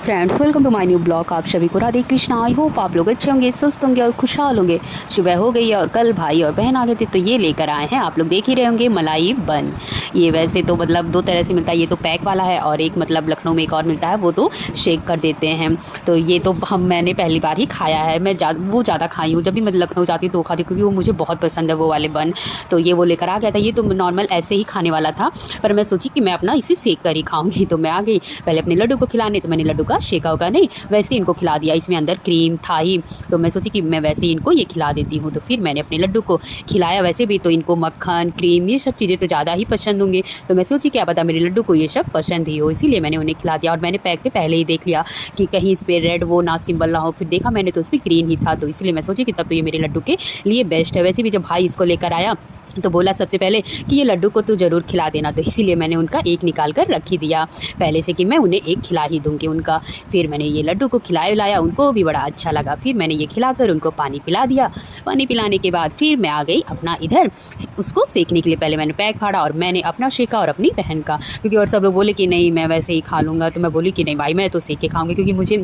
Friends, welcome to my new blog. आप सभी को राधे कृष्णा। आई होप आप लोग अच्छे होंगे, स्वस्थ होंगे और खुशहाल होंगे। सुबह हो गई है और कल भाई और बहन आ गए थे तो ये लेकर आए हैं, आप लोग देख ही रहे होंगे, मलाई बन। ये वैसे तो मतलब दो तरह से मिलता है, ये तो पैक वाला है और एक मतलब लखनऊ में एक और मिलता है, वो तो शेक कर देते हैं। तो ये तो मैंने पहली बार ही खाया है। मैं वो ज़्यादा खाई हूँ, जब भी मैं लखनऊ जाती हूँ तो खाती हूँ क्योंकि वो मुझे बहुत पसंद है वो वाले बन। तो ये वो लेकर आ गया था। ये तो नॉर्मल ऐसे ही खाने वाला था, पर मैं सोची कि मैं अपना इसे सेक कर ही खाऊंगी। तो मैं आ गई पहले अपने लड्डू को खिलाने, तो मैंने लड्डू का शेका होगा नहीं, वैसे इनको खिला दिया। इसमें अंदर क्रीम था ही, तो मैं सोची कि मैं वैसे ही इनको ये खिला देती हूँ। तो फिर मैंने अपने लड्डू को खिलाया। वैसे भी तो इनको मक्खन क्रीम ये सब चीज़ें तो ज़्यादा ही पसंद होंगी, तो मैं सोची क्या पता मेरे लड्डू को ये सब पसंद ही हो, इसीलिए मैंने उन्हें खिला दिया। और मैंने पैक पे पहले ही देख लिया कि कहीं इस पर रेड वो ना सिंबल ना हो, फिर देखा मैंने तो उस पर ग्रीन ही था, तो इसलिए मैं सोची कि तब तो ये मेरे लड्डू के लिए बेस्ट है। वैसे भी जब भाई इसको लेकर आया तो बोला सबसे पहले कि ये लड्डू को तो ज़रूर खिला देना, तो इसीलिए मैंने उनका एक निकाल कर रख ही दिया पहले से कि मैं उन्हें एक खिला ही दूँगी उनका। फिर मैंने ये लड्डू को खिलाया लाया, उनको भी बड़ा अच्छा लगा। फिर मैंने ये खिलाकर उनको पानी पिला दिया। पानी पिलाने के बाद फिर मैं आ गई अपना इधर उसको सेकने के लिए। पहले मैंने पैक फाड़ा और मैंने अपना सेका और अपनी बहन का, क्योंकि और सब लोग बोले कि नहीं मैं वैसे ही खा लूँगा, तो मैं बोली कि नहीं भाई मैं तो सेक के खाऊँगी, क्योंकि मुझे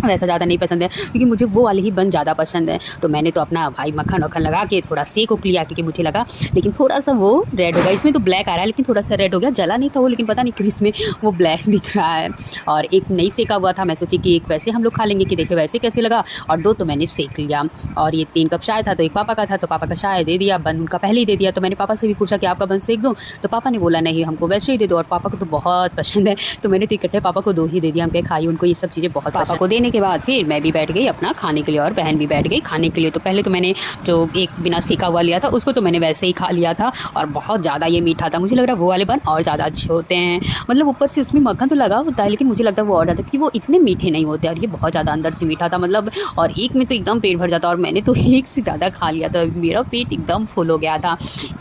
वैसा ज़्यादा नहीं पसंद है, क्योंकि मुझे वो वाले ही बन ज़्यादा पसंद है। तो मैंने तो अपना भाई मक्खन वक्खन लगा के थोड़ा सेक को लिया, क्योंकि मुझे लगा लेकिन थोड़ा सा वो रेड हो गया। इसमें तो ब्लैक आ रहा है लेकिन थोड़ा सा रेड हो गया, जला नहीं था वो, लेकिन पता नहीं क्यों इसमें वो ब्लैक दिख रहा है। और एक नहीं सेका हुआ था, मैं सोची कि एक वैसे हम लोग खा लेंगे कि देखे वैसे कैसे लगा, और दो तो मैंने सेक लिया। और ये 3 कप चाय था, तो एक पापा का था, तो पापा का चाय दे दिया, बन उनका पहले ही दे दिया। तो मैंने पापा से भी पूछा कि आपका बन सेक दूँ, तो पापा ने बोला नहीं हमको वैसे ही दे दो, और पापा को तो बहुत पसंद है, तो मैंने तो इकट्ठे पापा को 2 ही दे दिया। हम कहे खाई, उनको ये सब चीज़ें बहुत। पापा को देने के बाद फिर मैं भी बैठ गई अपना खाने के लिए और बहन भी बैठ गई खाने के लिए। तो पहले तो मैंने जो एक बिना सेका हुआ लिया था उसको तो मैंने वैसे ही खा लिया था, और बहुत ज़्यादा ये मीठा था। मुझे लग रहा है वो वाले बन और ज़्यादा अच्छे होते हैं, मतलब ऊपर से उसमें मक्खन तो लगा होता है लेकिन मुझे लगता है वो और ज़्यादा, क्योंकि वो इतने मीठे नहीं होते, और ये बहुत ज़्यादा अंदर से मीठा था मतलब। और एक में तो एकदम पेट भर जाता, और मैंने तो एक से ज़्यादा खा लिया था, मेरा पेट एकदम फुल हो गया था।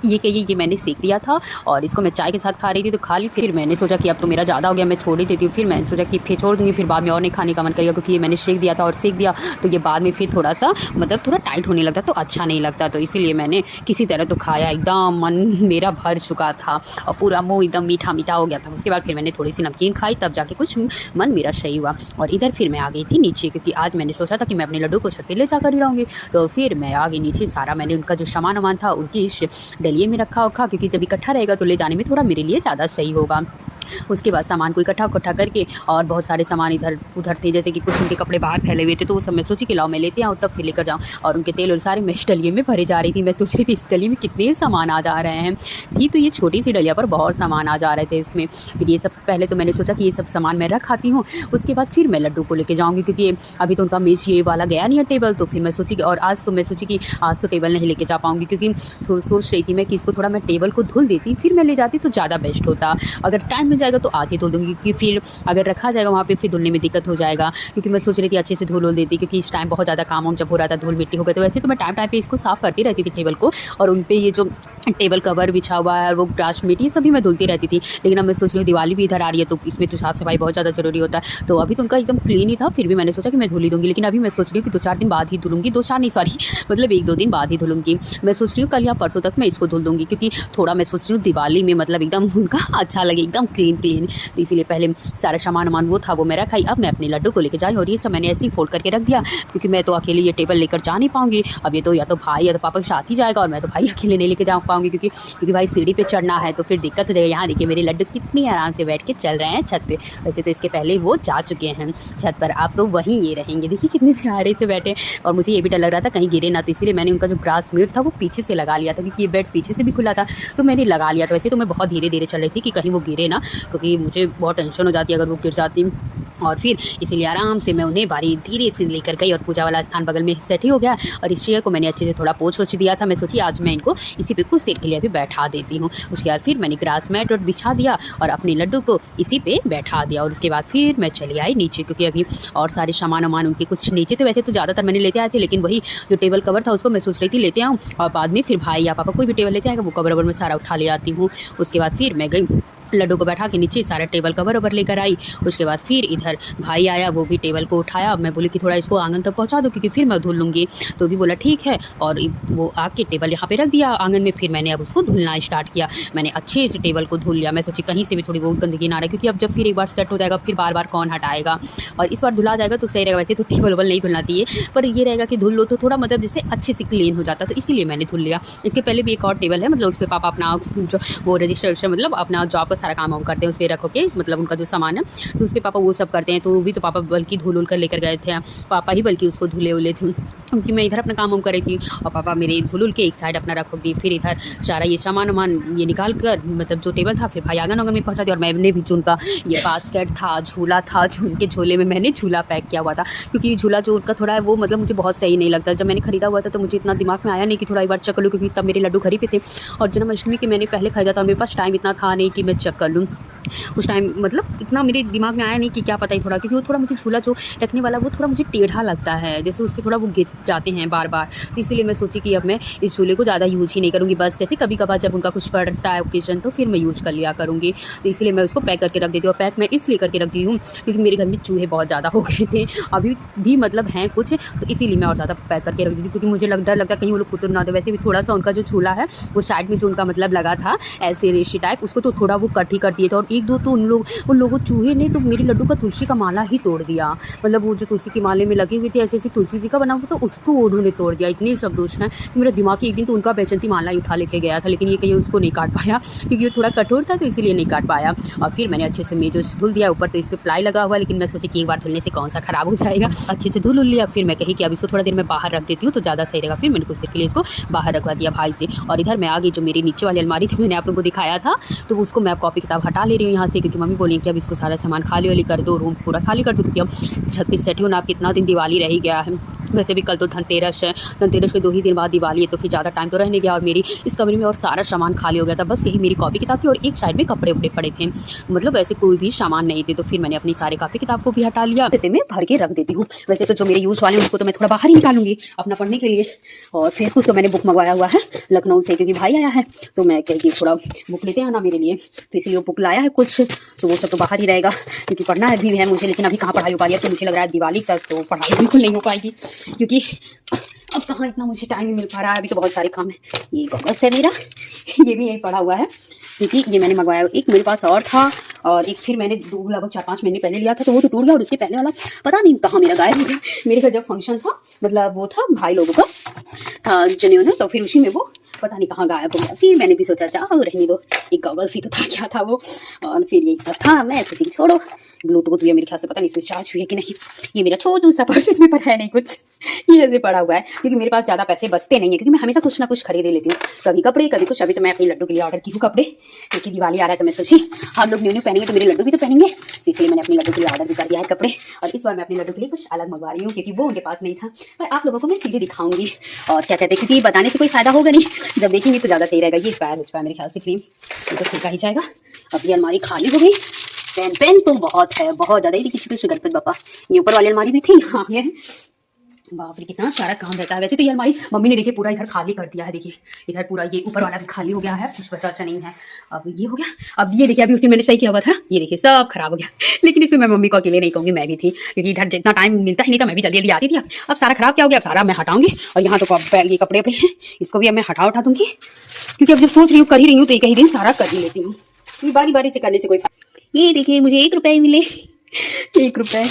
ये कहिए ये मैंने सेक दिया था और इसको मैं चाय के साथ खा रही थी, तो खा ली। फिर मैंने सोचा कि अब तो मेरा ज़्यादा हो गया, मैं छोड़ ही देती हूँ। फिर मैंने सोचा कि फिर छोड़ दूँगी, फिर बाद में और नहीं खाने का मन करेगा, क्योंकि ये मैंने सेक दिया था और सेक दिया तो ये बाद में फिर थोड़ा सा मतलब थोड़ा टाइट होने लगता, तो अच्छा नहीं लगता। तो इसीलिए मैंने किसी तरह तो खाया, एकदम मन मेरा भर चुका था और पूरा मुँह एकदम मीठा मीठा हो गया था। उसके बाद फिर मैंने थोड़ी सी नमकीन खाई, तब जाके कुछ मन मेरा सही हुआ। और इधर फिर मैं आ गई थी नीचे, क्योंकि आज मैंने सोचा था कि मैं अपने लड्डू को छत पे ले जाकर ही रहूँगी। तो फिर मैं आ गई नीचे, सारा मैंने उनका जो सामान वामान था उनकी इस डलिए में रखा, क्योंकि जब इकट्ठा रहेगा तो ले जाने में थोड़ा मेरे लिए ज़्यादा सही होगा। उसके बाद सामान को इकट्ठा करके, और बहुत सारे सामान इधर उधर थे, जैसे कि कुछ उनके कपड़े बाहर फैले हुए थे, तो वो सब मैं सोची कि लाओ मैं लेते आऊँ तब फिर लेकर जाऊँ। और उनके तेल और सारे मैं इस डलिए में भरे जा रही थी। मैं सोच रही थी इस डलिए में कितने सामान आ जा रहे हैं, थी तो ये छोटी सी डलिया पर बहुत सामान आ जा रहे थे इसमें। फिर ये सब पहले तो मैंने सोचा कि ये सब सामान मैं रख आती हूँ, उसके बाद फिर मैं लड्डू को लेके जाऊँगी, क्योंकि अभी तो उनका मेज ये वाला गया नहीं है टेबल। तो फिर मैं सोची कि और आज तो मैं सोची कि आज तो टेबल नहीं लेके जा पाऊँगी, क्योंकि सोच रही थी मैं कि इसको थोड़ा मैं टेबल को धुल देती फिर मैं ले जाती तो ज़्यादा बेस्ट होता। अगर टाइम मिल जाएगा तो आज ही धुल दूँगी, क्योंकि फिर अगर रखा जाएगा वहाँ पे फिर धुलने में दिक्कत हो जाएगा। क्योंकि मैं सोच रही थी अच्छे से धुल देती, क्योंकि इस टाइम बहुत ज़्यादा काम जब हो रहा था धूल मिट्टी हो गई। तो वैसे तो मैं टाइम पे इसको साफ़ करती रहती थी टेबल को, और उन पे ये जो टेबल कवर बिछा हुआ है और वो ग्रास मिट्टी ये सभी मैं धुलती रहती थी। लेकिन अब मैं सोच रही हूँ दिवाली भी इधर आ रही है, तो इसमें तो साफ़ सफाई बहुत ज़्यादा ज़रूरी होता है। तो अभी तो उनका एकदम क्लीन ही था, फिर भी मैंने सोचा कि मैं धुल ही दूँगी। लेकिन अभी मैं सोच रही हूँ कि 2-4 दिन बाद ही धुलूँगी, 2-4 नहीं सॉरी मतलब 1-2 दिन बाद ही धुलूँगी। मैं सोच रही हूँ कल या परसों तक मैं इसको धुल दूँगी, क्योंकि थोड़ा मैं सोच रही हूँ दिवाली में मतलब एकदम उनका अच्छा लगे, एकदम क्लीन। तो इसीलिए पहले सारा सामान वामान वो था वो मैं रखाई। अब मैं अपने लड्डू को लेकर जाऊँ, और ये सब मैंने ऐसे ही फोल्ड करके रख दिया, क्योंकि मैं तो अकेले ये टेबल लेकर जा नहीं पाऊँगी। अब ये तो या तो भाई या तो पापा के साथ ही जाएगा, और मैं तो भाई अकेले नहीं लेके जा पाऊँगी, क्योंकि भाई सीढ़ी पे चढ़ना है तो फिर दिक्कत हो जाएगी। यहाँ देखिए मेरे लड्डू कितनी आराम से बैठ के चल रहे हैं छत पे। वैसे तो इसके पहले वो जा चुके हैं छत पर, अब तो वहीं ये रहेंगे। देखिए कितने प्यारे से बैठे, और मुझे ये भी डर लग रहा था कहीं गिरे ना, तो इसीलिए मैंने उनका जो ग्रास मेट था वो पीछे से लगा लिया था, क्योंकि ये बेड पीछे से भी खुला था तो मैंने लगा लिया था। वैसे तो मैं बहुत धीरे चल रही थी कि कहीं वो गिरे ना, क्योंकि मुझे बहुत टेंशन हो जाती है अगर वो गिर जाती। और फिर इसीलिए आराम से मैं उन्हें बारी धीरे से लेकर गई, और पूजा वाला स्थान बगल में सेट ही हो गया। और इस चेयर को मैंने अच्छे से थोड़ा पोंछ दिया था। मैं सोची आज मैं इनको इसी पे कुछ देर के लिए अभी बैठा देती हूँ। उसके बाद फिर मैंने ग्रास मैट बिछा दिया और अपने लड्डू को इसी पे बैठा दिया। और उसके बाद फिर मैं चली आई नीचे, क्योंकि अभी और सारे सामान उनके कुछ नीचे थे। वैसे तो ज़्यादातर मैंने लेते आए थे, लेकिन वही जो टेबल कवर था उसको मैं सोच रही थी लेते आऊँ, और बाद में फिर भाई या पापा कोई भी टेबल लेते आएगा वो कवर में सारा उठा ले आती हूँ। उसके बाद फिर मैं गई लड्डू को बैठा के नीचे सारा टेबल कवर ओवर लेकर आई। उसके बाद फिर इधर भाई आया, वो भी टेबल को उठाया। मैं बोली कि थोड़ा इसको आंगन तक पहुंचा दो क्योंकि फिर मैं धुल लूँगी। तो भी बोला ठीक है, और वो आके टेबल यहाँ पे रख दिया आंगन में। फिर मैंने अब उसको धुलना स्टार्ट किया। मैंने अच्छे से टेबल को धुल लिया। मैं सोची कहीं से भी थोड़ी बहुत गंदगी ना रहे, क्योंकि अब जब फिर एक बार सेट हो जाएगा फिर बार बार कौन हटाएगा, और इस बार धुला जाएगा तो सही रहेगा। वैसे तो टेबल वबल नहीं धुलना चाहिए, पर ये रहेगा कि धुल लो तो थोड़ा मतलब जैसे अच्छे से क्लीन हो जाता, तो इसीलिए मैंने धुल लिया। इसके पहले भी एक और टेबल है, मतलब उस पर पापा अपना जो वो रजिस्टर मतलब अपना जॉब का सारा काम वाम करते हैं, उस पर रखो के मतलब उनका जो सामान है तो उस पर पापा वो सब करते हैं। तो वो भी तो पापा बल्कि धुल उल कर लेकर गए थे, पापा ही बल्कि उसको धुले उले थे, क्योंकि मैं इधर अपना काम वाम कर रही थी और पापा मेरे धुल उल के एक साइड अपना रखोगी। फिर इधर सारा ये सामान वामान ये निकाल कर मतलब जो टेबल था फिर भाई आंगन आंगन में पहुंचा दिया। और मैंने भी उनका ये बास्केट था, झूला था, झूल के झोले में मैंने झूला पैक किया हुआ था, क्योंकि झूला जो उनका थोड़ा है वो मतलब मुझे बहुत सही नहीं लगता। जब मैंने खरीदा हुआ था तो मुझे इतना दिमाग में आया नहीं कि थोड़ा एक बार चेक कर लूँ, क्योंकि तब मेरे लड्डू घर ही पे थे और जन्माष्टमी के मैंने पहले खरीदा था, मेरे पास टाइम इतना था नहीं कि मैं चेक कर लूँ उस टाइम, मतलब इतना मेरे दिमाग में आया नहीं कि क्या पता ही थोड़ा, क्योंकि वो थोड़ा मुझे झूला जो रखने वाला वो थोड़ा मुझे टेढ़ा लगता है, जैसे उस पर थोड़ा वो गिर जाते हैं बार बार। तो इसलिए मैं सोची कि अब मैं इस झूले को ज़्यादा यूज़ ही नहीं करूँगी, बस जैसे कभी कभार जब उनका कुछ पड़ता है ओकेजन तो फिर मैं यूज़ कर लिया करूँगी। तो इसलिए मैं उसको पैक करके रख देती हूँ। और पैक मैं इसलिए करके रखती हूँ क्योंकि मेरे घर में चूहे बहुत ज़्यादा हो गए थे, अभी भी मतलब हैं कुछ, तो इसीलिए मैं और ज़्यादा पैक करके रख देती हूँ, क्योंकि मुझे डर लगता कहीं वो लोग कुतुर ना दे। वैसे भी थोड़ा सा उनका जो झूला है वो साइड में जो उनका मतलब लगा था ऐसे रेशी टाइप, उसको तो थोड़ा वो कट ही कर दिए थे, और एक दो तो उन लोगों चूहे ने तो मेरे लड्डू का तुलसी का माला ही तोड़ दिया। मतलब वो जो तुलसी के माले में लगे हुए थे ऐसे ऐसे तुलसी जी का बना हुआ, तो उसको उन्होंने तोड़ दिया। इतने सब दोस्त हैं कि मेरा दिमाग ही एक दिन तो उनका बेचंती माला ही उठा लेके गया था, लेकिन ये कहीं उसको नहीं काट पाया क्योंकि वो थोड़ा कठोर था तो इसीलिए नहीं काट पाया। और फिर मैंने अच्छे से मेज धुल दिया, ऊपर तो इस पर प्लाई लगा हुआ, लेकिन मैं सोची कि एक बार धुलने से कौन सा खराब हो जाएगा। अच्छे से धुल लिया। फिर मैं कही कि अब इसको थोड़ा देर मैं बाहर रख देती हूँ तो ज़्यादा सही रहेगा। फिर मैंने कुछ देर के लिए इसको बाहर रखवा दिया भाई से। और इधर मैं आ गई, जो मेरी नीचे वाली अलमारी थी मैंने आप लोगों को दिखाया था, तो उसको मैं कॉपी किताब हटा ले रही हूँ यहाँ से, क्योंकि मम्मी बोली कि अब इसको सारा सामान खाली वाली कर दो, रूम पूरा खाली कर दो, क्योंकि अब छत पे सेट हो ना, आप कितना दिन दिवाली रह गया है। वैसे भी कल तो धनतेरस है, धनतेरस के 2 ही दिन बाद दिवाली है, तो फिर ज़्यादा टाइम तो रहने गया। और मेरी इस कमरे में और सारा सामान खाली हो गया था, बस यही मेरी कॉपी किताब थी और एक साइड में कपड़े उपड़े पड़े थे, मतलब वैसे कोई भी सामान नहीं थे। तो फिर मैंने अपनी सारे कॉपी किताब को भी हटा लिया, मैं भर के रख देती हूँ। वैसे तो जो मेरे यूज़ वाले उनको तो मैं थोड़ा बाहर ही निकालूंगी अपना पढ़ने के लिए। और फिर कुछ तो मैंने बुक मंगवाया हुआ है लखनऊ से, क्योंकि भाई आया है तो मैं कहेगी थोड़ा बुक लेते आना मेरे लिए, तो इसलिए वो बुक लाया है कुछ, तो वो सब तो बाहर ही रहेगा क्योंकि पढ़ना है भी है मुझे। लेकिन अभी कहाँ पढ़ाई हो पा रही है, तो मुझे लग रहा है दिवाली तक तो पढ़ाई बिल्कुल नहीं हो पाएगी, क्योंकि अब कहाँ इतना मुझे टाइम ही मिल पा रहा है। अभी तो बहुत सारे काम है। ये कागज़ है मेरा, ये भी यही पड़ा हुआ है, क्योंकि ये मैंने मंगवाया। एक मेरे पास और था और एक फिर मैंने लगभग 4-5 महीने पहले लिया था, तो वो तो टूट गया। और उसके पहले वाला पता नहीं कहाँ मेरा गायब हो गया। मेरे घर जब फंक्शन था, मतलब वो था भाई लोगों का था जनेऊ, तो फिर उसी में वो पता नहीं कहाँ गायब हो गया। फिर मैंने भी सोचा जाओ रहने दो, एक गॉगल्स ही तो था, क्या था वो। और फिर यही सब था, मैं सोची छोड़ो। ब्लूटूथ भी है मेरे ख्याल से, पता नहीं इसमें चार्ज हुई है कि नहीं। ये मेरा छोटू सा पर्स, इसमें पर है नहीं कुछ, ये ऐसे पड़ा हुआ है, क्योंकि मेरे पास ज़्यादा पैसे बचते नहीं है, क्योंकि मैं हमेशा कुछ ना कुछ खरीद लेती हूँ, कभी कपड़े कभी कुछ। अभी तो मैं अपने लड्डू के लिए ऑर्डर की हूँ कपड़े, क्योंकि दिवाली आ रहा है, तो मैं सोची हम लोग न्यू न्यू पहनेंगे तो मेरे लड्डू भी तो पहनेंगे, तो इसलिए मैंने अपने लड्डू के लिए ऑर्डर भी कर दिया है कपड़े। और इस बार मैं अपने लड्डू के लिए कुछ अलग मंगवा रही हूँ, क्योंकि वो उनके पास नहीं था, पर आप लोगों को मैं सीधे दिखाऊंगी। और क्या कहते हैं, क्योंकि बताने से कोई फायदा होगा नहीं, जब देखेंगे तो ज़्यादा सही रहेगा। ये एक्सपायर हो चुका है मेरे ख्याल से क्रीम, तो फेंका ही जाएगा। अब ये अलमारी खाली हो गई। पेन तो बहुत है, बहुत ज़्यादा ही। देखिए गणपति बापा, ये ऊपर वाली अलमारी में थी, यहाँ है। बाप रे कितना सारा काम रहता है। वैसे तो ये अलमारी मम्मी ने देखिए पूरा इधर खाली कर दिया है। देखिए इधर पूरा ये ऊपर वाला भी खाली हो गया है, कुछ बचा नहीं है। अब ये हो गया। अब ये देखिए अभी उसने मैंने सही किया हुआ था, ये देखिए सब खराब हो गया। लेकिन इसमें मैं मम्मी को अकेले नहीं कहूँगी, मैं भी थी, क्योंकि इधर जितना टाइम मिलता ही नहीं था, मैं भी जल्दी जल्दी आती थी। अब सारा खराब क्या हो गया, अब सारा मैं हटाऊंगी। और यहाँ तो ये कपड़े पे हैं, इसको भी अब मैं उठा दूंगी, क्योंकि अब जब सोच रही हूँ कर ही रही हूँ तो एक ही दिन सारा कर ही लेती हूँ। ये बारी बारी से करने से कोई फायदा। ये देखिए मुझे 1 रुपये मिले, 1 रुपये।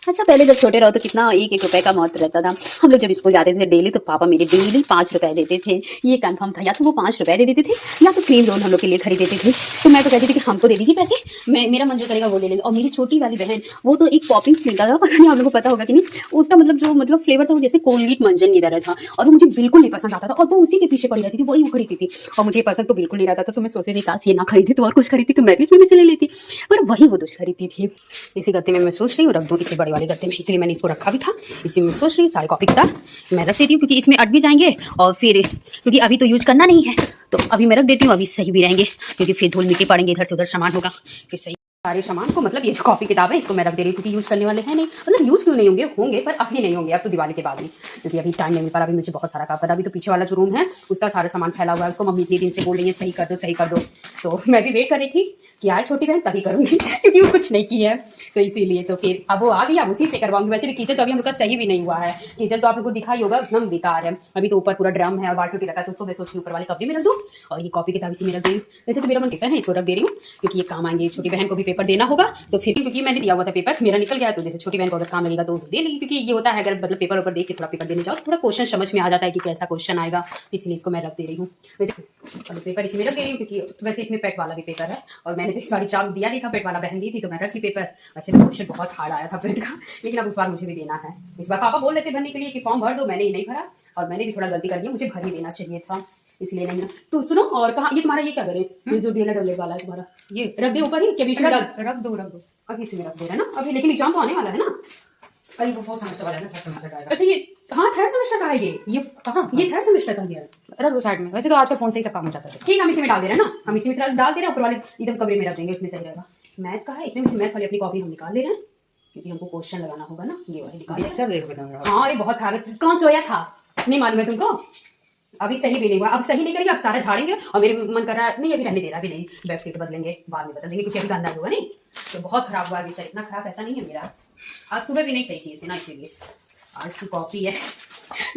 अच्छा पहले जब छोटे रहो तो कितना 1-1 रुपये का महत्व रहता था। हम लोग जब स्कूल जाते थे डेली, तो पापा मेरे डेली 5 रुपये देते थे। ये कंफर्म था, या तो वो 5 रुपये दे देते थे या तो क्रीम रोल हम लोग के लिए खरीद देते थे। तो मैं तो कहती थी कि हमको दे दीजिए पैसे, मेरा मन जो करेगा वो ले लेंगे। और मेरी छोटी वाली बहन, वो तो एक पॉपिंग्स मिलता था, पता नहीं आप लोगों को पता होगा कि नहीं, उसका जो फ्लेवर था वो जैसे कोलगेट मंजन की तरह था, और वो मुझे बिल्कुल नहीं पसंद आता था। और वो उसी के पीछे पड़ी रहती थी, वही वो खरीदती थी, और मुझे पसंद तो बिल्कुल नहीं आता था। तो मैं सोचती थी काश ये ना खरीदी तो और कुछ खरीदती, तो मैं भी इसमें से ले लेती, पर वही वो दुष्ट खरीदती थी। इसी गत्ते में मैं सोच रही हूँ रख दूँ, इसी बड़े वाले गत्ते में, इसलिए मैंने इसको रखा भी था। इसी में सोच रही हूँ सारे कॉपी किताब मैं रख देती हूँ, क्योंकि इसमें अट भी जाएंगे, और फिर क्योंकि अभी तो यूज करना नहीं है, तो अभी मैं रख देती हूँ, अभी सही भी रहेंगे, क्योंकि फिर धूल मिट्टी पड़ेंगे, इधर से उधर सामान होगा, फिर सही। सारे सामान को मतलब ये जो कॉपी किताब है इसको मैं रख दे रही हूँ, क्योंकि यूज़ करने वाले हैं नहीं, मतलब यूज़ क्यों नहीं होंगे पर अभी नहीं होंगे, अब तो दिवाली के बाद ही, क्योंकि अभी टाइम नहीं मिल पा रहा। अभी मुझे बहुत सारा काम करना। अभी तो पीछे वाला जो रूम है उसका सारा सामान फैला हुआ है, उसको मम्मी इतने दिन से बोल रही है सही कर दो सही कर दो, तो मैं भी वेट कर रही थी किया है छोटी बहन तभी करूंगी क्योंकि वो कुछ नहीं की है, तो इसीलिए तो फिर अब वो आ गई, अब उसी से करवाऊंगी। वैसे भी किचन तो अभी हम लोग का सही भी नहीं हुआ है, किचन तो आप लोग को दिखा ही होगा एकदम बेकार है। अभी तो ऊपर पूरा ड्रम है और बाल्टी रखा है, तो उसको मैं सोच रही हूँ ऊपर वाले कपड़े में रख दूँ और ये कॉपी किताब इसी में रख दे रही हूँ। वैसे तो मेरा मन पेपर है, इसको रख दे रही हूँ क्योंकि ये काम आएंगे। छोटी बहन को भी पेपर देना होगा तो फिर क्योंकि मैंने दिया हुआ था पेपर मेरा निकल गया, तो जैसे छोटी बहन को अगर काम लगेगा तो दे लेगी। क्योंकि ये होता है अगर मतलब पेपर ऊपर देख के थोड़ा पेपर देने जाओ तो थोड़ा क्वेश्चन समझ में आ जाता है कि कैसा क्वेश्चन आएगा, इसलिए इसको मैं रख दे रही हूँ। पेपर इसमें रख दे रही हूँ क्योंकि वैसे इसमें पेट वाला भी पेपर है और मैंने इस बार एग्जाम दिया नहीं था, पेट वाला बहन दी थी तो मैं रखी पेपर। वैसे तो क्वेश्चन बहुत हार्ड आया था पेट का, लेकिन अब इस बार मुझे भी देना है। इस बार पापा बोल रहे थे भरने के लिए कि फॉर्म भर दो, मैंने ही नहीं भरा और मैंने भी थोड़ा गलती कर दिया, मुझे भर ही देना चाहिए था, इसलिए नहीं। तो सुनो, और कहा ये तुम्हारा ये क्या करे, ये जो डीएलएड वाला है तुम्हारा, ये रख दे ऊपर ही क्या बीच में रख दो अभी इसमें रख दे रहा है ना अभी, लेकिन एग्जाम तो आने वाला है ना। अरे वो फोर्थ सेमेस्टर वाला है ना, थर्ड सेमेस्टर का आएगा। अच्छा ये हाँ थर्ड सेमेस्टर का है, ये कहाँ, ये थर्ड सेमेस्टर का है, रख दो साइड में। वैसे तो आजकल फोन से ही सब काम हो जाता है। ठीक है हम इसी में डाल दे रहे हैं ना, हम इसी में डाल दे रहे हैं, ऊपर वाले एकदम कमरे में रख देंगे, इसमें सही रहेगा। मैथ का है, इसमें मैथ वाली अपनी कॉपी हम निकाल ले रहे हैं क्योंकि हमको क्वेश्चन लगाना होगा ना, ये वाली निकाल। हाँ अरे बहुत खराब है, कौन सोया था नहीं मालूम है तुमको, अभी सही भी नहीं हुआ, अब सही नहीं करेंगे, अब सारा झाड़ेंगे और मेरे मन कर रहा है नहीं अभी रहने दे रहा, अभी नहीं, बेडशीट बदलेंगे बाद में बदल देंगे क्योंकि अभी गंदा हुआ नहीं, तो बहुत खराब हुआ अभी सर, इतना खराब ऐसा नहीं है मेरा। आज सुबह भी नहीं सही थी इसे ना, इसीलिए आज की कॉपी है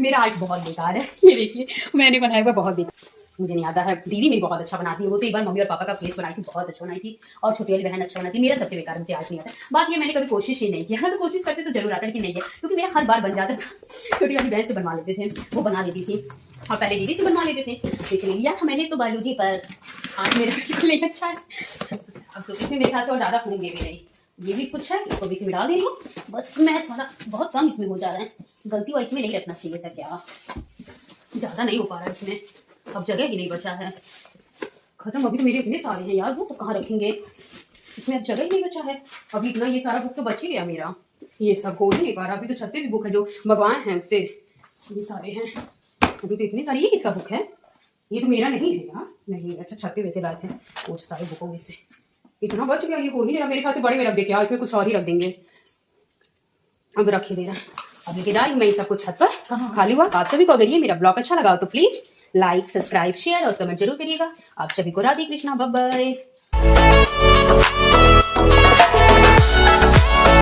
मेरा आर्ट बहुत बेकार है, ये देखिए मैंने बनाया हुआ बहुत बेकार, मुझे नहीं आता है। दीदी मेरी बहुत अच्छा बनाती है, वो तो एक बार मम्मी और पापा का फेस बनाई थी, बहुत अच्छा बनाई थी, और छोटी वाली बहन अच्छा बनाती है, मेरा सबसे बेकार मुझे आज नहीं आता। बात ये मैंने कभी कोशिश ही नहीं की, हाँ तो कोशिश करते तो जरूर आता, लेकिन नहीं है क्योंकि मेरा हर बार बन जाता था। छोटी वाली बहन से बनवा लेते थे, वो बना देती थी, हाँ पहले दीदी से बनवा लेते थे, इसलिए लिया था मैंने तो बायोलॉजी पर, आज मेरा बिल्कुल अच्छा है। अब तो इसमें मेरे ख्याल से और ज़्यादा होंगे भी नहीं, ये भी कुछ है, इसको भी इसमें डाल दे रही हूँ, बस मैथ वाला बहुत कम इसमें हो जा रहा है, गलती हुआ इसमें नहीं रखना चाहिए था, क्या ज़्यादा नहीं हो पा रहा है इसमें, अब जगह ही नहीं बचा है खत्म। अभी तो मेरे इतने सारे हैं यार, वो सब कहाँ रखेंगे, इसमें अब जगह ही नहीं बचा है। अभी इतना ये सारा बुक तो बच ही गया मेरा, ये सब हो ही नहीं पा रहा। अभी तो छत पे भी बुक है जो मंगवाए हैं उससे, ये सारे हैं अभी तो इतनी सारी। ये किसका बुक है, ये तो मेरा नहीं है यार, नहीं अच्छा छत पे वैसे लाए थे वो सारे बुकों में से, इतना बच गया, ये हो ही नहीं रहा मेरे ख्याल से, बड़े में रख दे क्या, इसमें कुछ और ही रख देंगे, अब रख ही दे रहा है। अब लेके डाली मैं सब कुछ छत पर खाली हुआ। आप सभी को अगर ये मेरा ब्लॉग अच्छा लगा तो प्लीज लाइक सब्सक्राइब शेयर और कमेंट जरूर करिएगा। आप सभी को राधे कृष्णा, बाय बाय।